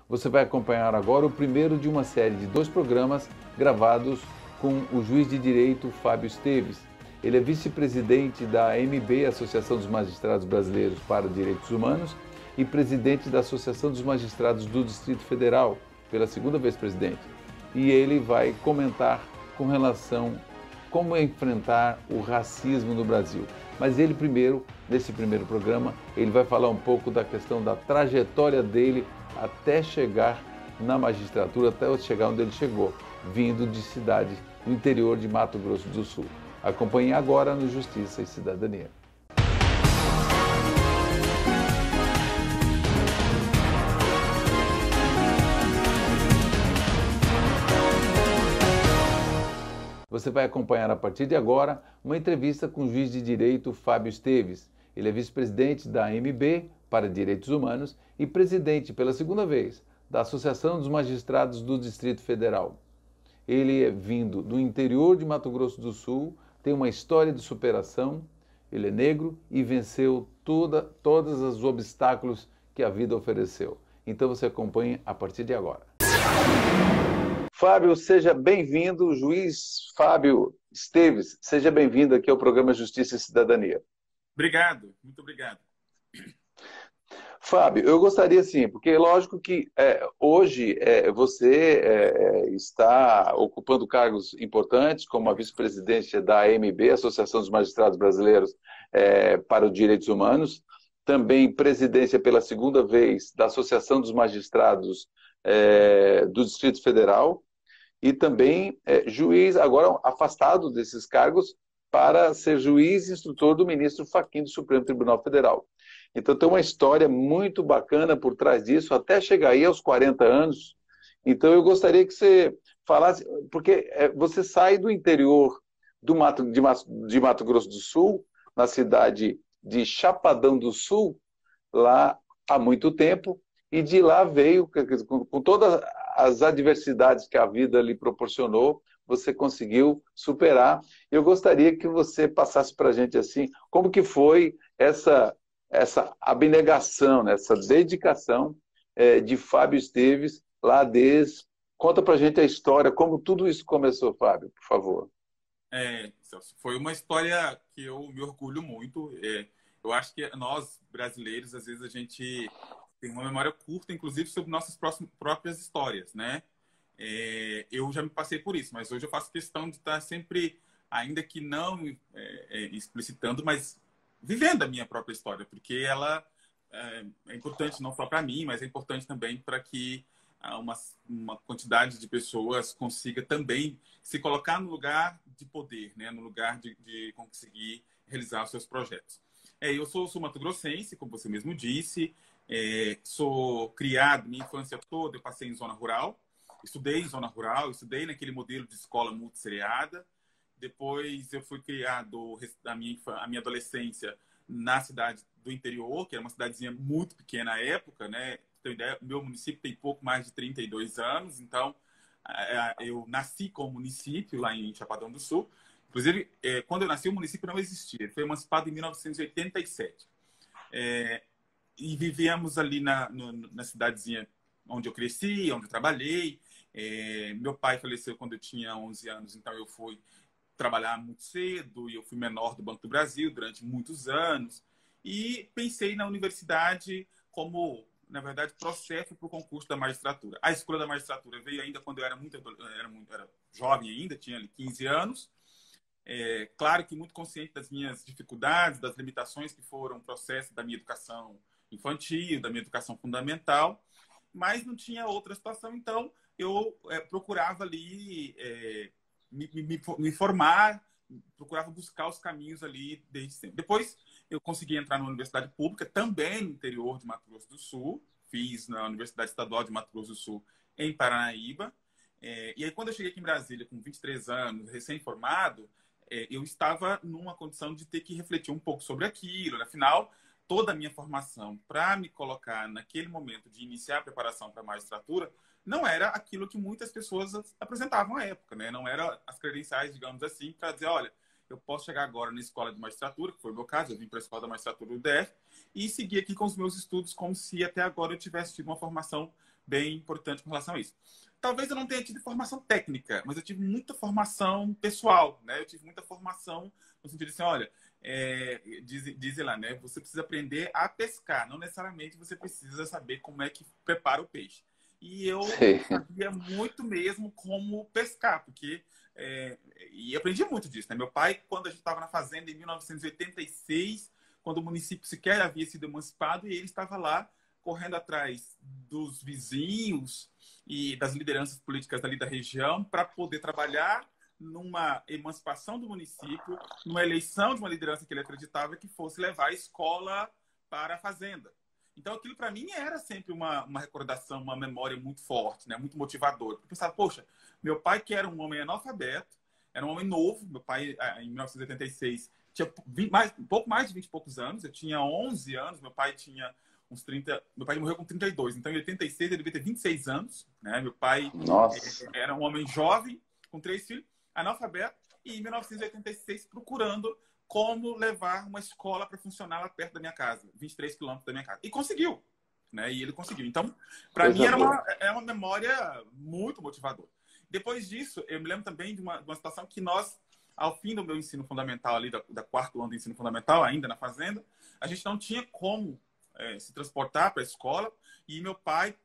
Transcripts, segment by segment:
Você vai acompanhar agora o primeiro de uma série de 2 programas gravados com o juiz de direito Fábio Esteves. Ele é vice-presidente da AMB, Associação dos Magistrados Brasileiros para Direitos Humanos, e presidente da Associação dos Magistrados do Distrito Federal, pela segunda vez presidente. E ele vai comentar com relação a como enfrentar o racismo no Brasil. Mas ele primeiro, nesse primeiro programa, ele vai falar um pouco da questão da trajetória dele até chegar na magistratura, até chegar onde ele chegou, vindo de cidade do interior de Mato Grosso do Sul. Acompanhe agora no Justiça e Cidadania. Você vai acompanhar a partir de agora uma entrevista com o juiz de direito Fábio Esteves. Ele é vice-presidente da AMB para Direitos Humanos e presidente pela segunda vez da Associação dos Magistrados do Distrito Federal. Ele é vindo do interior de Mato Grosso do Sul, tem uma história de superação, ele é negro e venceu todos os obstáculos que a vida ofereceu. Então você acompanha a partir de agora. Fábio, seja bem-vindo, juiz Fábio Esteves, seja bem-vindo aqui ao programa Justiça e Cidadania. Obrigado, muito obrigado. Fábio, eu gostaria sim, porque é lógico que hoje você está ocupando cargos importantes, como a vice-presidência da AMB, Associação dos Magistrados Brasileiros para os Direitos Humanos, também presidência pela segunda vez da Associação dos Magistrados do Distrito Federal, e também juiz, agora afastado desses cargos, para ser juiz e instrutor do ministro Fachin do Supremo Tribunal Federal. Então tem uma história muito bacana por trás disso, até chegar aí aos 40 anos. Então eu gostaria que você falasse, porque você sai do interior de Mato Grosso do Sul, na cidade de Chapadão do Sul, lá há muito tempo, e de lá veio, com todas as adversidades que a vida lhe proporcionou, você conseguiu superar. Eu gostaria que você passasse para a gente assim, como que foi essa abnegação, né, essa dedicação de Fábio Esteves lá desde... Conta para a gente a história, como tudo isso começou, Fábio, por favor. Celso, foi uma história que eu me orgulho muito. Eu acho que nós, brasileiros, às vezes a gente tem uma memória curta, inclusive, sobre nossas próprias histórias, né? Eu já me passei por isso, mas hoje eu faço questão de estar sempre, ainda que não explicitando, mas vivendo a minha própria história, porque ela é importante não só para mim, mas é importante também para que uma quantidade de pessoas consiga também se colocar no lugar de poder, né? No lugar de conseguir realizar os seus projetos. Eu sou mato-grossense, como você mesmo disse, sou criado, minha infância toda eu passei em zona rural, estudei em zona rural, estudei naquele modelo de escola multisseriada. Depois eu fui criado a minha adolescência na cidade do interior, que era uma cidadezinha muito pequena à época, né? Meu município tem pouco mais de 32 anos, então eu nasci com o município lá em Chapadão do Sul. Inclusive, quando eu nasci, o município não existia. Ele foi emancipado em 1987. E vivíamos ali na cidadezinha onde eu cresci, onde eu trabalhei. Meu pai faleceu quando eu tinha 11 anos, então eu fui trabalhar muito cedo e eu fui menor do Banco do Brasil durante muitos anos. E pensei na universidade como, na verdade, processo para o concurso da magistratura. A escolha da magistratura veio ainda quando eu era era jovem ainda, tinha ali 15 anos. Claro que muito consciente das minhas dificuldades, das limitações que foram o processo da minha educação infantil, da minha educação fundamental, mas não tinha outra situação, então eu procurava ali me formar, procurava buscar os caminhos ali desde sempre. Depois eu consegui entrar na universidade pública, também no interior de Mato Grosso do Sul, fiz na Universidade Estadual de Mato Grosso do Sul, em Paranaíba. E aí quando eu cheguei aqui em Brasília, com 23 anos, recém-formado, eu estava numa condição de ter que refletir um pouco sobre aquilo. Afinal, toda a minha formação para me colocar naquele momento de iniciar a preparação para a magistratura não era aquilo que muitas pessoas apresentavam à época, né? Não era as credenciais, digamos assim, para dizer, olha, eu posso chegar agora na escola de magistratura, que foi o meu caso, eu vim para a escola da magistratura do DF, e seguir aqui com os meus estudos como se até agora eu tivesse tido uma formação bem importante com relação a isso. Talvez eu não tenha tido formação técnica, mas eu tive muita formação pessoal, né? Eu tive muita formação no sentido de assim, olha, diz lá, né? Você precisa aprender a pescar, não necessariamente você precisa saber como é que prepara o peixe. E eu Sim. sabia muito mesmo como pescar, porque e aprendi muito disso, né? Meu pai, quando a gente estava na fazenda em 1986, quando o município sequer havia sido emancipado, e ele estava lá correndo atrás dos vizinhos e das lideranças políticas ali da região para poder trabalhar numa emancipação do município, numa eleição de uma liderança que ele acreditava que fosse levar a escola para a fazenda. Então, aquilo para mim era sempre uma recordação, uma memória muito forte, né? Muito motivadora. Porque eu pensava, poxa, meu pai, que era um homem analfabeto, era um homem novo. Meu pai, em 1986, tinha um pouco mais de 20 e poucos anos. Eu tinha 11 anos, meu pai tinha uns 30. Meu pai morreu com 32, então em 86 ele devia ter 26 anos. Né? Meu pai Nossa. era um homem jovem, com 3 filhos, analfabeto, e em 1986 procurando como levar uma escola para funcionar lá perto da minha casa, 23 quilômetros da minha casa. E conseguiu, né? E ele conseguiu. Então, para mim, é uma memória muito motivadora. Depois disso, eu me lembro também de uma situação que nós, ao fim do meu ensino fundamental, ali, da quarto ano do ensino fundamental, ainda na fazenda, a gente não tinha como se transportar para a escola, e meu pai,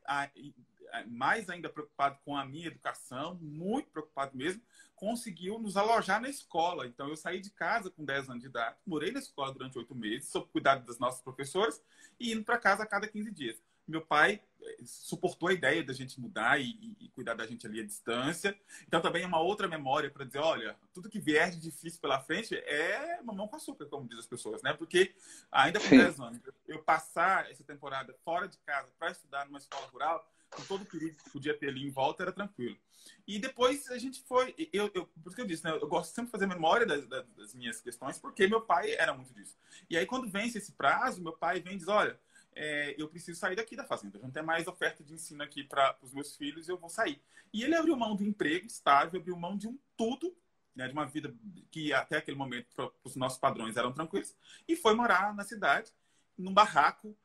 mais ainda preocupado com a minha educação, muito preocupado mesmo, conseguiu nos alojar na escola. Então, eu saí de casa com 10 anos de idade, morei na escola durante 8 meses, sob cuidado das nossas professoras, e indo para casa a cada 15 dias. Meu pai suportou a ideia da gente mudar e cuidar da gente ali à distância. Então, também é uma outra memória para dizer, olha, tudo que vier de difícil pela frente é mamão com açúcar, como dizem as pessoas, né? Porque ainda com 10 anos, eu passar essa temporada fora de casa para estudar numa escola rural, com todo o perigo que podia ter ali em volta, era tranquilo. E depois a gente foi... por isso que eu disse, né? Eu gosto sempre de fazer memória das minhas questões, porque meu pai era muito disso. E aí, quando vence esse prazo, meu pai vem e diz, olha, eu preciso sair daqui da fazenda. Não tem mais oferta de ensino aqui para os meus filhos, eu vou sair. E ele abriu mão de um emprego estável, abriu mão de um tudo, né, de uma vida que até aquele momento, para os nossos padrões, eram tranquilos, e foi morar na cidade, num barraco,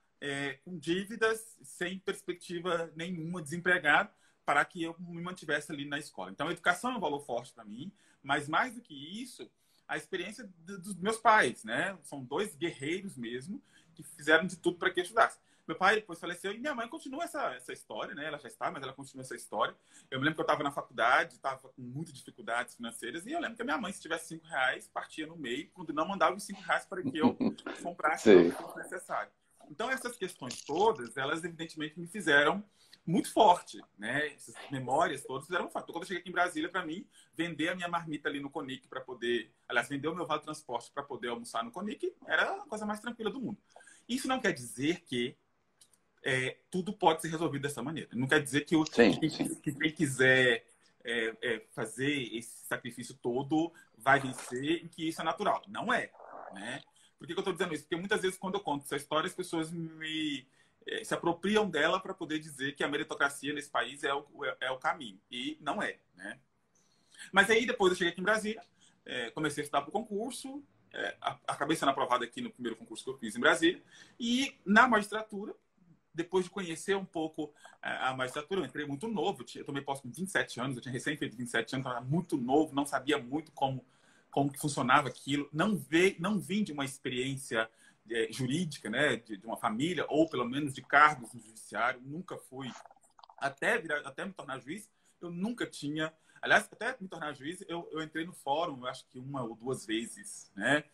com dívidas, sem perspectiva nenhuma, desempregado, para que eu me mantivesse ali na escola. Então, a educação é um valor forte para mim, mas mais do que isso, a experiência dos meus pais, né? São 2 guerreiros mesmo, que fizeram de tudo para que eu estudasse. Meu pai depois faleceu e minha mãe continua essa história, né? Ela já está, mas ela continua essa história. Eu me lembro que eu estava na faculdade, estava com muitas dificuldades financeiras, e eu lembro que a minha mãe, se tivesse R$ 5, partia no meio, quando não mandava os R$ 5 para que eu comprasse o que fosse necessário. Então, essas questões todas, elas evidentemente me fizeram muito forte, né? Essas memórias todas fizeram um fator. Quando eu cheguei aqui em Brasília, para mim, vender a minha marmita ali no Conic para poder... Aliás, vender o meu vale transporte para poder almoçar no Conic era a coisa mais tranquila do mundo. Isso não quer dizer que tudo pode ser resolvido dessa maneira. Não quer dizer que quem quiser fazer esse sacrifício todo vai vencer e que isso é natural. Não é, né? Por que eu estou dizendo isso? Porque muitas vezes, quando eu conto essa história, as pessoas se apropriam dela para poder dizer que a meritocracia nesse país é o caminho. E não é, né? Mas aí, depois eu cheguei aqui em Brasília, comecei a estudar para o concurso, acabei sendo aprovado aqui no primeiro concurso que eu fiz em Brasília, e na magistratura, depois de conhecer um pouco a magistratura, eu entrei muito novo, eu tomei posse com 27 anos, eu tinha recém feito 27 anos, então era muito novo, não sabia muito como que funcionava aquilo, não vim de uma experiência jurídica, né, de uma família, ou pelo menos de cargos no judiciário, nunca fui, até me tornar juiz, eu nunca tinha, aliás, até me tornar juiz, eu entrei no fórum, eu acho que 1 ou 2 vezes, né,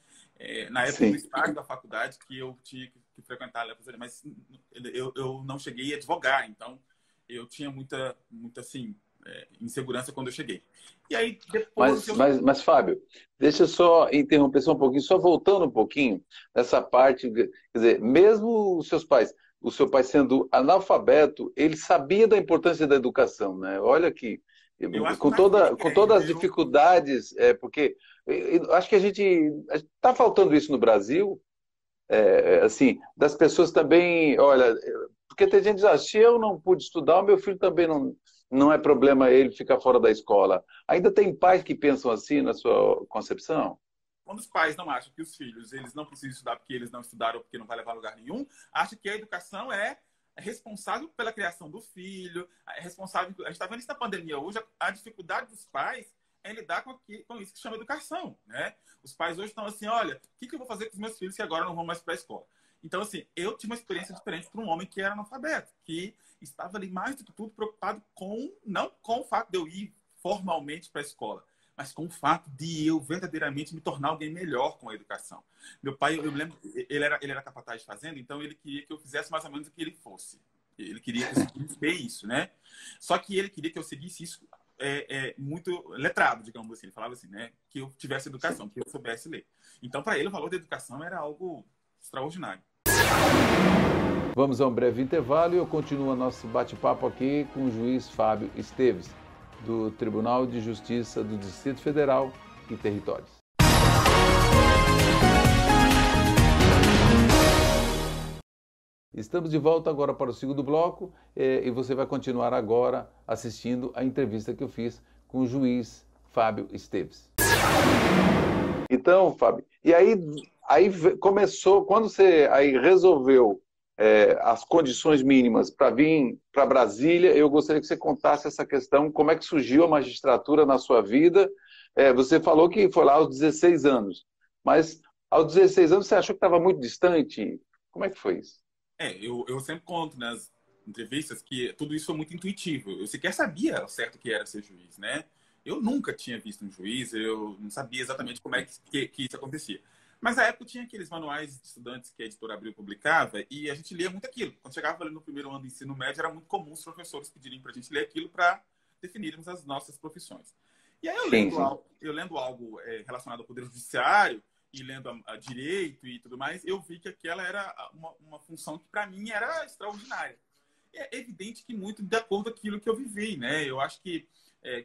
na época do estágio da faculdade, que eu tinha que frequentar, mas eu não cheguei a advogar, então eu tinha muita assim, insegurança quando eu cheguei. E aí, depois... Mas, Fábio, deixa eu só interromper só um pouquinho, só voltando um pouquinho nessa parte, quer dizer, mesmo os seus pais, o seu pai sendo analfabeto, ele sabia da importância da educação, né? Olha aqui, com todas as dificuldades, porque eu acho que a gente está faltando isso no Brasil, assim, das pessoas também, olha, porque tem gente que diz, se eu não pude estudar, o meu filho também não é problema ele ficar fora da escola. Ainda tem pais que pensam assim na sua concepção? Quando os pais não acham que os filhos eles não precisam estudar porque eles não estudaram ou porque não vai levar a lugar nenhum, acham que a educação é responsável pela criação do filho, é responsável... A gente está vendo isso na pandemia hoje, a dificuldade dos pais é lidar com isso que chama educação, né? Os pais hoje estão assim, olha, o que eu vou fazer com os meus filhos que agora não vão mais para a escola? Então, assim, eu tive uma experiência diferente para um homem que era analfabeto, que estava ali mais do que tudo preocupado não com o fato de eu ir formalmente para a escola, mas com o fato de eu verdadeiramente me tornar alguém melhor com a educação. Meu pai, eu lembro, ele era capataz de fazenda, então ele queria que eu fizesse mais ou menos o que ele fosse. Ele queria que eu seguisse bem isso, né? Só que ele queria que eu seguisse isso muito letrado, digamos assim. Ele falava assim, né? Que eu tivesse educação, que eu soubesse ler. Então, para ele, o valor da educação era algo extraordinário. Vamos a um breve intervalo e eu continuo nosso bate-papo aqui com o juiz Fábio Esteves, do Tribunal de Justiça do Distrito Federal e Territórios. Estamos de volta agora para o segundo bloco e você vai continuar agora assistindo a entrevista que eu fiz com o juiz Fábio Esteves. Então, Fábio, e aí começou, quando você aí resolveu as condições mínimas para vir para Brasília, eu gostaria que você contasse essa questão, como é que surgiu a magistratura na sua vida. Você falou que foi lá aos 16 anos, mas aos 16 anos você achou que estava muito distante? Como é que foi isso? Eu sempre conto nas entrevistas que tudo isso foi muito intuitivo. Eu sequer sabia ao certo que era ser juiz, né? Eu nunca tinha visto um juiz, eu não sabia exatamente como é que isso acontecia. Mas na época tinha aqueles manuais de estudantes que a Editora Abril publicava e a gente lia muito aquilo. Quando chegava ali no primeiro ano do ensino médio, era muito comum os professores pedirem para a gente ler aquilo para definirmos as nossas profissões. E aí eu lendo algo relacionado ao Poder Judiciário e lendo a direito e tudo mais, eu vi que aquela era uma função que para mim era extraordinária. E é evidente que muito de acordo com aquilo que eu vivi, né? Eu acho que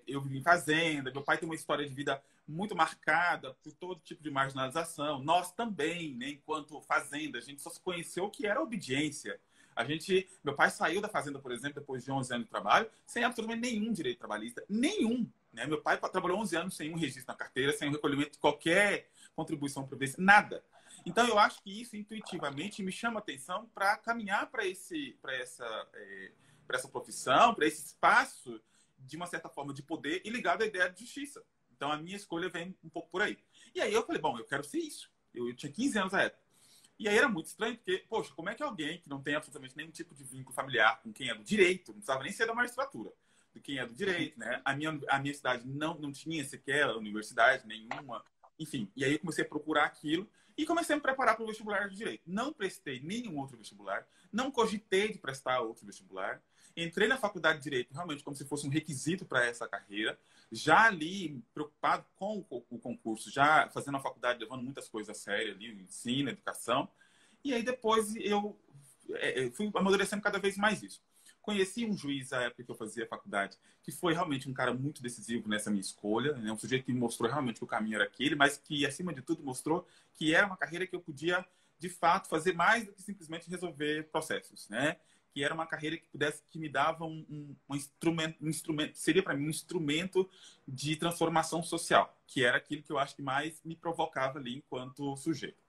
eu vivi em fazenda, meu pai tem uma história de vida muito marcada por todo tipo de marginalização. Nós também, né, enquanto fazenda, a gente só se conheceu o que era obediência. Meu pai saiu da fazenda, por exemplo, depois de 11 anos de trabalho, sem absolutamente nenhum direito trabalhista, nenhum. Né? Meu pai trabalhou 11 anos sem um registro na carteira, sem um recolhimento de qualquer contribuição para previdência, nada. Então, eu acho que isso intuitivamente me chama a atenção para caminhar para essa profissão, para esse espaço de uma certa forma de poder e ligado à ideia de justiça. Então, a minha escolha vem um pouco por aí. E aí eu falei, bom, eu quero ser isso. Eu tinha 15 anos na época. E aí era muito estranho, porque, poxa, como é que alguém que não tem absolutamente nenhum tipo de vínculo familiar com quem é do direito, não precisava nem ser da magistratura, de quem é do direito, né? A minha cidade não tinha sequer universidade nenhuma, enfim. E aí eu comecei a procurar aquilo e comecei a me preparar para o vestibular de direito. Não prestei nenhum outro vestibular, não cogitei de prestar outro vestibular. Entrei na faculdade de Direito realmente como se fosse um requisito para essa carreira, já ali preocupado com o concurso, já fazendo a faculdade, levando muitas coisas a sério ali, o ensino, a educação. E aí depois eu fui amadurecendo cada vez mais isso. Conheci um juiz na época que eu fazia a faculdade, que foi realmente um cara muito decisivo nessa minha escolha, né? Um sujeito que me mostrou realmente que o caminho era aquele, mas que, acima de tudo, mostrou que era uma carreira que eu podia, de fato, fazer mais do que simplesmente resolver processos, né? Que era uma carreira que me dava um instrumento, seria para mim um instrumento de transformação social, que era aquilo que eu acho que mais me provocava ali enquanto sujeito.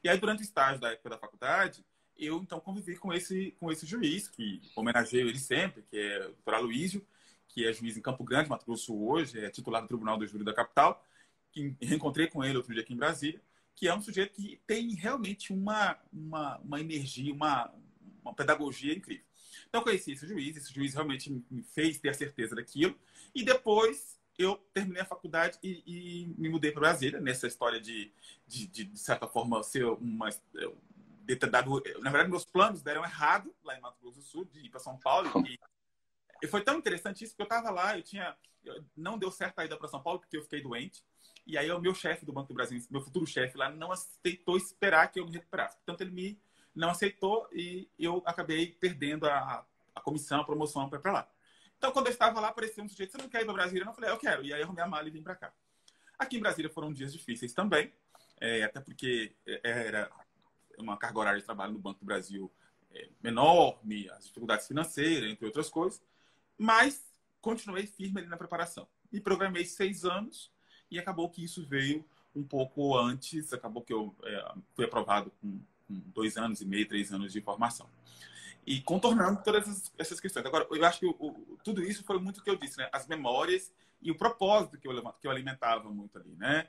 E aí, durante o estágio da época da faculdade, eu então convivi com esse juiz, que homenageio ele sempre, que é o doutor Aloísio, que é juiz em Campo Grande, Mato Grosso hoje, é titular do Tribunal do Júri da Capital, que reencontrei com ele outro dia aqui em Brasília, que é um sujeito que tem realmente uma energia, uma pedagogia incrível. Então, eu conheci esse juiz realmente me fez ter a certeza daquilo, e depois eu terminei a faculdade e me mudei para Brasília, nessa história de certa forma, ser na verdade, meus planos deram errado lá em Mato Grosso do Sul, de ir para São Paulo, e foi tão interessante isso, porque eu estava lá, não deu certo a ida para São Paulo, porque eu fiquei doente, e aí o meu chefe do Banco do Brasil, meu futuro chefe lá, não aceitou esperar que eu me recuperasse. Portanto, ele não aceitou e eu acabei perdendo a comissão, a promoção para ir para lá. Então, quando eu estava lá, apareceu um sujeito, você não quer ir para Brasília? Eu falei, eu quero. E aí eu arrumei a mala e vim para cá. Aqui em Brasília foram dias difíceis também, até porque era uma carga horária de trabalho no Banco do Brasil enorme, as dificuldades financeiras, entre outras coisas, mas continuei firme ali na preparação. Me programei 6 anos e acabou que isso veio um pouco antes, acabou que eu fui aprovado com com 2 anos e meio, 3 anos de formação. E contornando todas essas questões. Agora, eu acho que tudo isso foi muito o que eu disse, né? As memórias e o propósito que eu alimentava muito ali, né?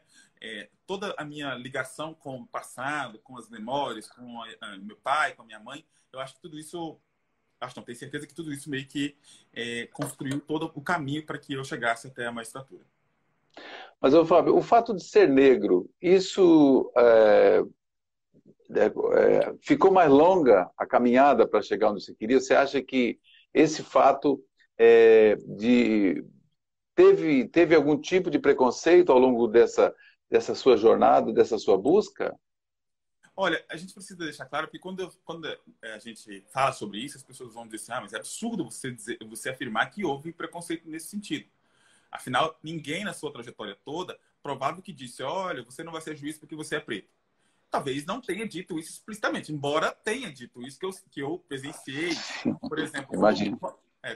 Toda a minha ligação com o passado, com as memórias, com meu pai, com a minha mãe, eu acho que tudo isso, acho não, tenho certeza que tudo isso meio que construiu todo o caminho para que eu chegasse até a magistratura. Mas, ô, Fábio, o fato de ser negro, isso ficou mais longa a caminhada para chegar onde você queria? Você acha que esse fato teve algum tipo de preconceito ao longo dessa sua jornada, dessa sua busca? Olha, a gente precisa deixar claro que quando a gente fala sobre isso, as pessoas vão dizer assim, mas é absurdo você afirmar que houve preconceito nesse sentido. Afinal, ninguém na sua trajetória toda, provável que disse, olha, você não vai ser juiz porque você é preto. Talvez não tenha dito isso explicitamente, embora tenha dito isso que eu presenciei. Por exemplo, Imagino.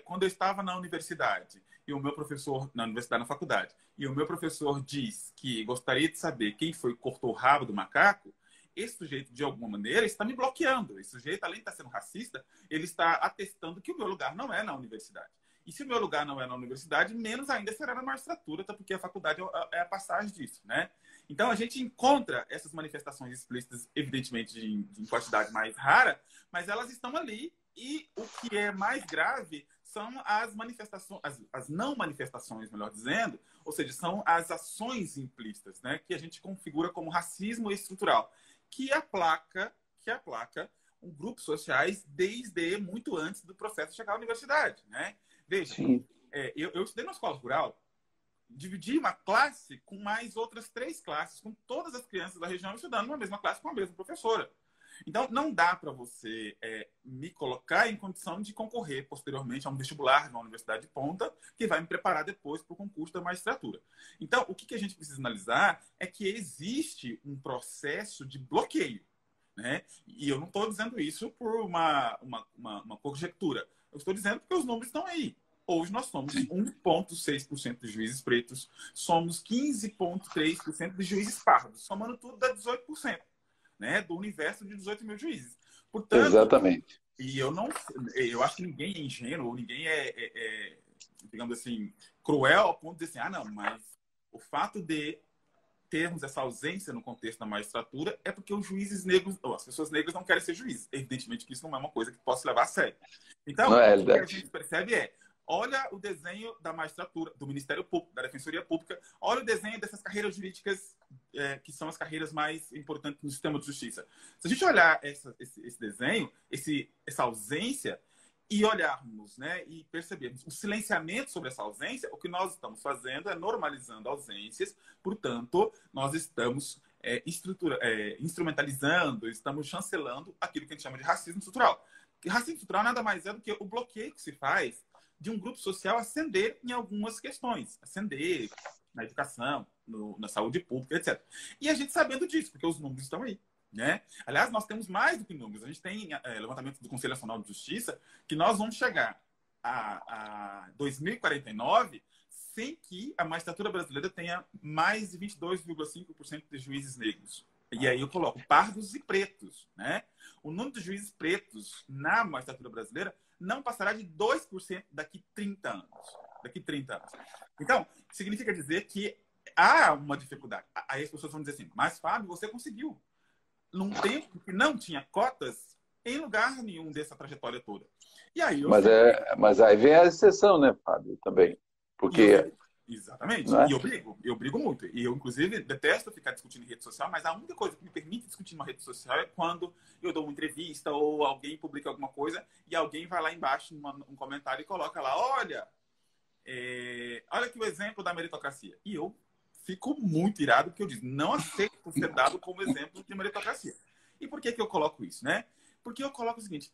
quando eu estava na universidade, e o meu professor, na universidade, na faculdade, e o meu professor diz que gostaria de saber quem foi que cortou o rabo do macaco, esse sujeito, de alguma maneira, está me bloqueando. Esse sujeito, além de estar sendo racista, ele está atestando que o meu lugar não é na universidade. E se o meu lugar não é na universidade, menos ainda será na magistratura, até porque a faculdade é a passagem disso, né? Então, a gente encontra essas manifestações explícitas, evidentemente, em quantidade mais rara, mas elas estão ali. E o que é mais grave são as manifestações, as não manifestações, melhor dizendo, ou seja, são as ações implícitas, né? Que a gente configura como racismo estrutural, que aplaca grupos sociais desde muito antes do processo chegar à universidade, né? Veja, eu estudei numa escola rural, dividi uma classe com mais outras 3 classes, com todas as crianças da região estudando numa mesma classe com a mesma professora. Então, não dá para você me colocar em condição de concorrer posteriormente a um vestibular de uma universidade de ponta que vai me preparar depois para o concurso da magistratura. Então, o que a gente precisa analisar é que existe um processo de bloqueio, né? E eu não estou dizendo isso por uma conjectura. Eu estou dizendo porque os números estão aí. Hoje nós somos 1,6% de juízes pretos, somos 15,3% de juízes pardos. Somando tudo dá 18%, né? Do universo de 18 mil juízes. Portanto, exatamente. E eu acho que ninguém é ingênuo, ou ninguém digamos assim, cruel ao ponto de dizer assim, não, mas o fato de termos essa ausência no contexto da magistratura é porque os juízes negros, ou as pessoas negras não querem ser juízes. Evidentemente que isso não é uma coisa que possa levar a sério. Então, o que a gente percebe olha o desenho da magistratura, do Ministério Público, da Defensoria Pública, olha o desenho dessas carreiras jurídicas que são as carreiras mais importantes no sistema de justiça. Se a gente olhar esse desenho, essa ausência, e olharmos, né, e percebermos o silenciamento sobre essa ausência, o que nós estamos fazendo é normalizando ausências, portanto, nós estamos instrumentalizando, estamos chancelando aquilo que a gente chama de racismo estrutural. E racismo estrutural nada mais é do que o bloqueio que se faz de um grupo social ascender em algumas questões, ascender na educação, na saúde pública, etc. E a gente sabendo disso, porque os números estão aí. Né? Aliás, nós temos mais do que números. A gente tem levantamento do Conselho Nacional de Justiça que nós vamos chegar a 2049 sem que a magistratura brasileira tenha mais de 22,5% de juízes negros. E aí eu coloco pardos e pretos. Né? O número de juízes pretos na magistratura brasileira não passará de 2% daqui 30 anos. Daqui 30 anos. Então, significa dizer que há uma dificuldade. Aí as pessoas vão dizer assim, mas Fábio, você conseguiu. Num tempo que não tinha cotas em lugar nenhum dessa trajetória toda. E aí mas aí vem a exceção, né, Fábio, também. Porque... Exatamente. É? E eu brigo muito. E eu, inclusive, detesto ficar discutindo em rede social, mas a única coisa que me permite discutir numa rede social é quando eu dou uma entrevista ou alguém publica alguma coisa e alguém vai lá embaixo num comentário e coloca lá, olha aqui o exemplo da meritocracia. E eu fico muito irado porque eu digo, não aceito ser dado como exemplo de meritocracia. E por que eu coloco isso, né? Porque eu coloco o seguinte,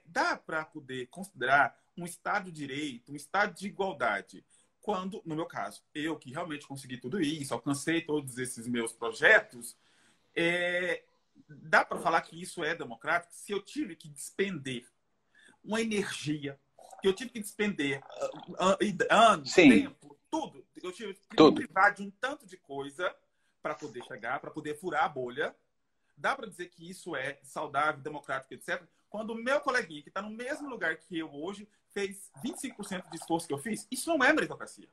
dá para poder considerar um Estado de Direito, um Estado de igualdade, quando, no meu caso, eu que realmente consegui tudo isso, alcancei todos esses meus projetos, dá para falar que isso é democrático se eu tive que despender uma energia, que eu tive que despender anos, tempo, tudo. Eu tive que me privar de um tanto de coisa para poder chegar, para poder furar a bolha, dá para dizer que isso é saudável, democrático, etc., quando o meu coleguinha, que está no mesmo lugar que eu hoje, fez 25% de esforço que eu fiz? Isso não é meritocracia.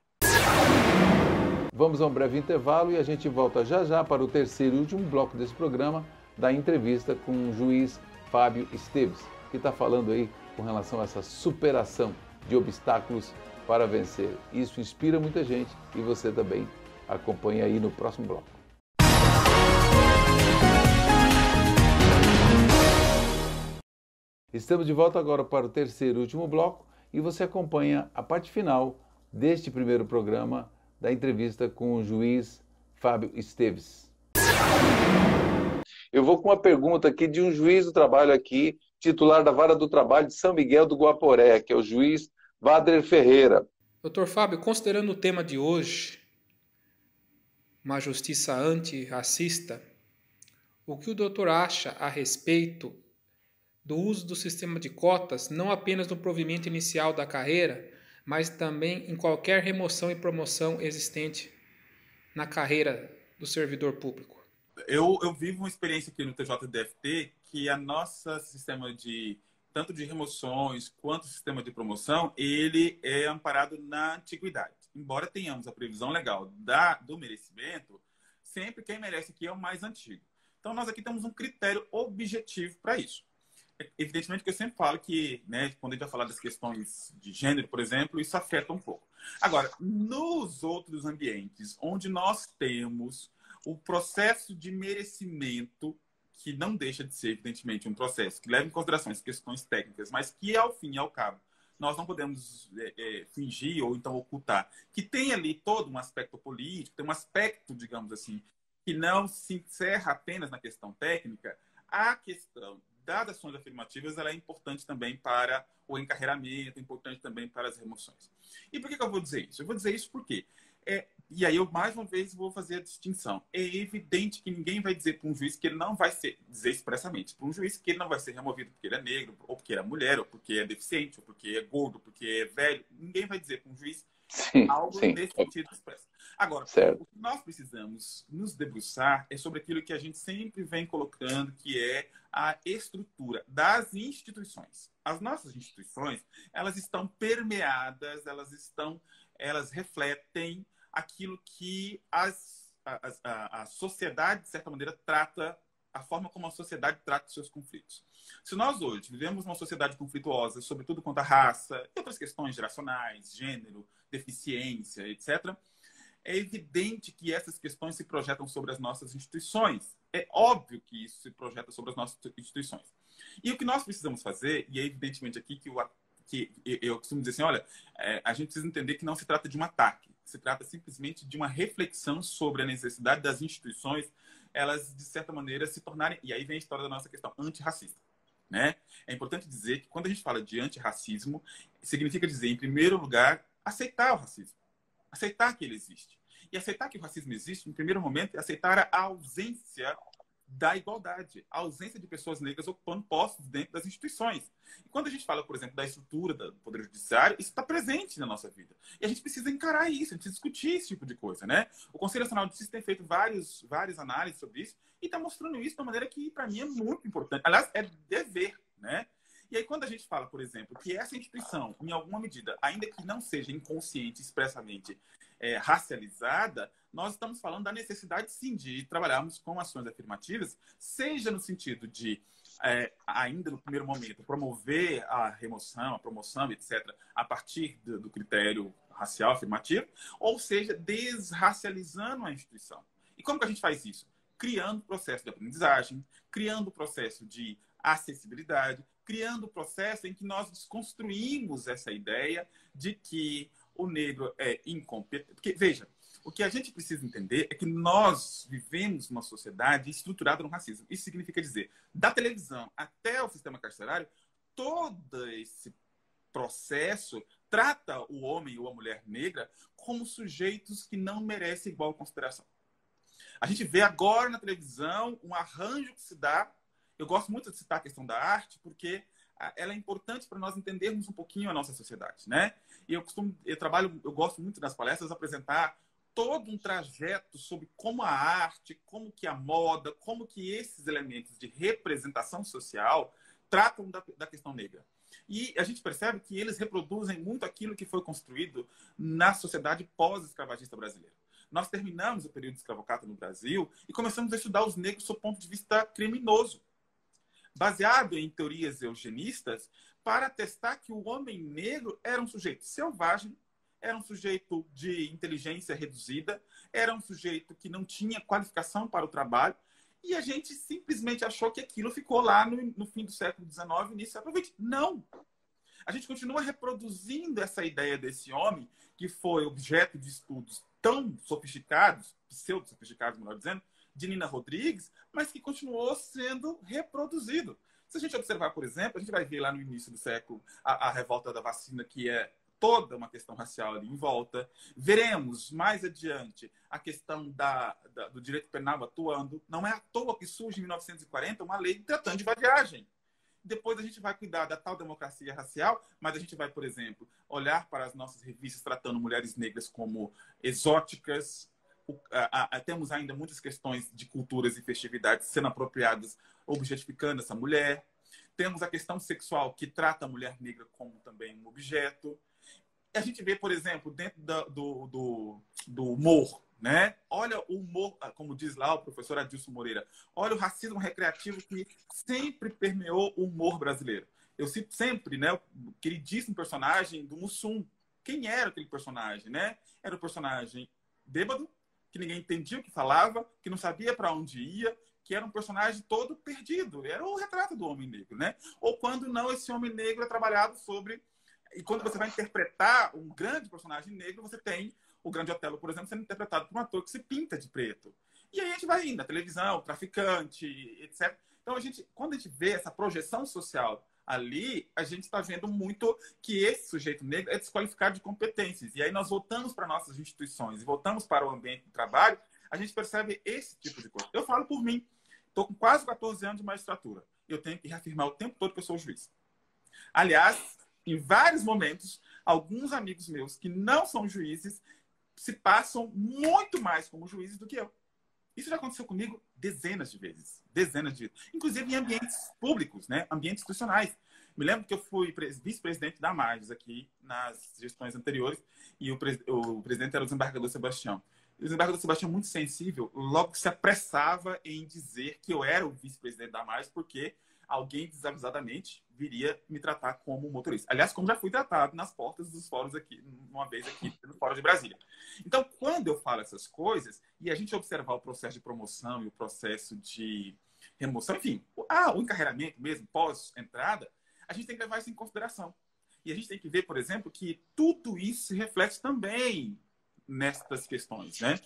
Vamos a um breve intervalo e a gente volta já já para o terceiro e último bloco desse programa, da entrevista com o juiz Fábio Esteves, que está falando aí com relação a essa superação de obstáculos para vencer. Isso inspira muita gente e você também acompanha aí no próximo bloco. Estamos de volta agora para o terceiro e último bloco e você acompanha a parte final deste primeiro programa da entrevista com o juiz Fábio Esteves. Eu vou com uma pergunta aqui de um juiz do trabalho aqui, titular da Vara do Trabalho de São Miguel do Guaporé, que é o juiz Vader Ferreira. Doutor Fábio, considerando o tema de hoje, uma justiça antirracista, o que o doutor acha a respeito do uso do sistema de cotas, não apenas no provimento inicial da carreira, mas também em qualquer remoção e promoção existente na carreira do servidor público? Eu vivo uma experiência aqui no TJDFT que a nossa sistema de tanto de remoções quanto o sistema de promoção, ele é amparado na antiguidade. Embora tenhamos a previsão legal do merecimento, sempre quem merece aqui é o mais antigo. Então, nós aqui temos um critério objetivo para isso. Evidentemente que eu sempre falo que, né, quando a gente vai falar das questões de gênero, por exemplo, isso afeta um pouco. Agora, nos outros ambientes onde nós temos o processo de merecimento, que não deixa de ser, evidentemente, um processo que leva em consideração as questões técnicas, mas que, ao fim e ao cabo, nós não podemos fingir ou então ocultar, que tem ali todo um aspecto político, tem um aspecto, digamos assim, que não se encerra apenas na questão técnica. A questão das ações afirmativas, ela é importante também para o encarreiramento, é importante também para as remoções. E por que eu vou dizer isso? Eu vou dizer isso porque, e aí eu mais uma vez vou fazer a distinção. É evidente que ninguém vai dizer para um juiz que ele não vai dizer expressamente para um juiz que ele não vai ser removido porque ele é negro, ou porque ele é mulher, ou porque é deficiente, ou porque é gordo, ou porque é velho. Ninguém vai dizer para um juiz algo nesse sentido expresso. Agora, o que nós precisamos nos debruçar é sobre aquilo que a gente sempre vem colocando, que é a estrutura das instituições. As nossas instituições, elas estão permeadas, elas refletem aquilo que a sociedade, de certa maneira, trata, a forma como a sociedade trata os seus conflitos. Se nós hoje vivemos uma sociedade conflituosa, sobretudo quanto à raça e outras questões geracionais, gênero, deficiência, etc., é evidente que essas questões se projetam sobre as nossas instituições. É óbvio que isso se projeta sobre as nossas instituições. E o que nós precisamos fazer, e é evidentemente aqui que eu costumo dizer assim, olha, a gente precisa entender que não se trata de um ataque, se trata simplesmente de uma reflexão sobre a necessidade das instituições, elas, de certa maneira, se tornarem, e aí vem a história da nossa questão, antirracista. Né? É importante dizer que quando a gente fala de antirracismo, significa dizer, em primeiro lugar, aceitar o racismo. Aceitar que ele existe. E aceitar que o racismo existe, no primeiro momento, é aceitar a ausência da igualdade, a ausência de pessoas negras ocupando postos dentro das instituições. E quando a gente fala, por exemplo, da estrutura do Poder Judiciário, isso está presente na nossa vida. E a gente precisa encarar isso, a gente precisa discutir esse tipo de coisa, né? O Conselho Nacional de Justiça tem feito várias análises sobre isso e está mostrando isso de uma maneira que, para mim, é muito importante. Aliás, é dever, né? E aí, quando a gente fala, por exemplo, que essa instituição, em alguma medida, ainda que não seja inconsciente, expressamente racializada, nós estamos falando da necessidade, sim, de trabalharmos com ações afirmativas, seja no sentido de, ainda no primeiro momento, promover a remoção, a promoção, etc., a partir do critério racial afirmativo, ou seja, desracializando a instituição. E como que a gente faz isso? Criando processo de aprendizagem, criando processo de acessibilidade, criando processo em que nós desconstruímos essa ideia de que o negro é incompetente. Porque, veja, o que a gente precisa entender é que nós vivemos numa sociedade estruturada no racismo. Isso significa dizer, da televisão até o sistema carcerário, todo esse processo trata o homem ou a mulher negra como sujeitos que não merecem igual consideração. A gente vê agora na televisão um arranjo que se dá. Eu gosto muito de citar a questão da arte, porque ela é importante para nós entendermos um pouquinho a nossa sociedade, né? E eu gosto muito nas palestras apresentar todo um trajeto sobre como a arte, como que a moda, como que esses elementos de representação social tratam da questão negra. E a gente percebe que eles reproduzem muito aquilo que foi construído na sociedade pós-escravagista brasileira. Nós terminamos o período escravocrata no Brasil e começamos a estudar os negros sob o ponto de vista criminoso, baseado em teorias eugenistas, para atestar que o homem negro era um sujeito selvagem, era um sujeito de inteligência reduzida, era um sujeito que não tinha qualificação para o trabalho, e a gente simplesmente achou que aquilo ficou lá no fim do século XIX, início do século XX. Não! A gente continua reproduzindo essa ideia desse homem, que foi objeto de estudos tão sofisticados, pseudo-sofisticados, melhor dizendo, de Nina Rodrigues, mas que continuou sendo reproduzido. Se a gente observar, por exemplo, a gente vai ver lá no início do século a revolta da vacina, que é toda uma questão racial ali em volta. Veremos mais adiante a questão do direito penal atuando. Não é à toa que surge em 1940 uma lei tratando de vadiagem. Depois a gente vai cuidar da tal democracia racial, mas a gente vai, por exemplo, olhar para as nossas revistas tratando mulheres negras como exóticas. Temos ainda muitas questões de culturas e festividades sendo apropriadas, objetificando essa mulher. Temos a questão sexual, que trata a mulher negra como também um objeto. A gente vê, por exemplo, dentro do humor, né? Olha o humor, como diz lá o professor Adilson Moreira, olha o racismo recreativo que sempre permeou o humor brasileiro. Eu cito sempre, né, o queridíssimo personagem do Mussum. Quem era aquele personagem, né? Era o personagem bêbado, que ninguém entendia o que falava, que não sabia para onde ia, que era um personagem todo perdido. Era o retrato do homem negro, né? Ou quando não, esse homem negro é trabalhado sobre... E quando você vai interpretar um grande personagem negro, você tem o Grande Otelo, por exemplo, sendo interpretado por um ator que se pinta de preto. E aí a gente vai indo, na televisão, traficante, etc. Então, quando a gente vê essa projeção social ali, a gente está vendo muito que esse sujeito negro é desqualificado de competências. E aí nós voltamos para nossas instituições e voltamos para o ambiente de trabalho, a gente percebe esse tipo de coisa. Eu falo por mim, estou com quase 14 anos de magistratura. Eu tenho que reafirmar o tempo todo que eu sou juiz. Aliás, em vários momentos, alguns amigos meus que não são juízes se passam muito mais como juízes do que eu. Isso já aconteceu comigo dezenas de vezes. Inclusive em ambientes públicos, né? Ambientes institucionais. Me lembro que eu fui vice-presidente da Marges aqui nas gestões anteriores e o presidente era o desembargador Sebastião. O desembargador Sebastião, muito sensível, logo se apressava em dizer que eu era o vice-presidente da Marges porque alguém desavisadamente viria me tratar como motorista. Aliás, como já fui tratado nas portas dos fóruns aqui, uma vez aqui no Fórum de Brasília. Então, quando eu falo essas coisas, e a gente observar o processo de promoção e o processo de remoção, enfim, o encarreiramento mesmo, pós-entrada, a gente tem que levar isso em consideração. E a gente tem que ver, por exemplo, que tudo isso se reflete também nestas questões, né?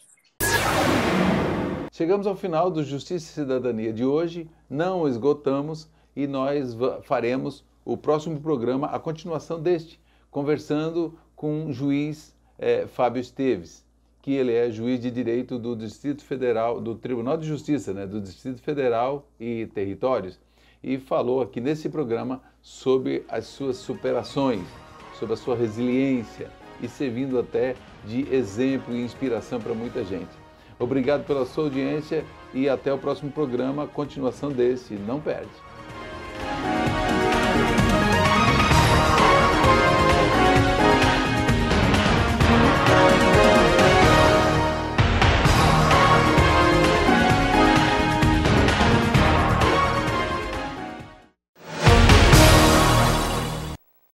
Chegamos ao final do Justiça e Cidadania de hoje, não esgotamos e nós faremos o próximo programa, a continuação deste, conversando com o juiz Fábio Esteves, que ele é juiz de direito do Distrito Federal, do Tribunal de Justiça, né, do Distrito Federal e Territórios, e falou aqui nesse programa sobre as suas superações, sobre a sua resiliência e servindo até de exemplo e inspiração para muita gente. Obrigado pela sua audiência e até o próximo programa, continuação desse, não perde.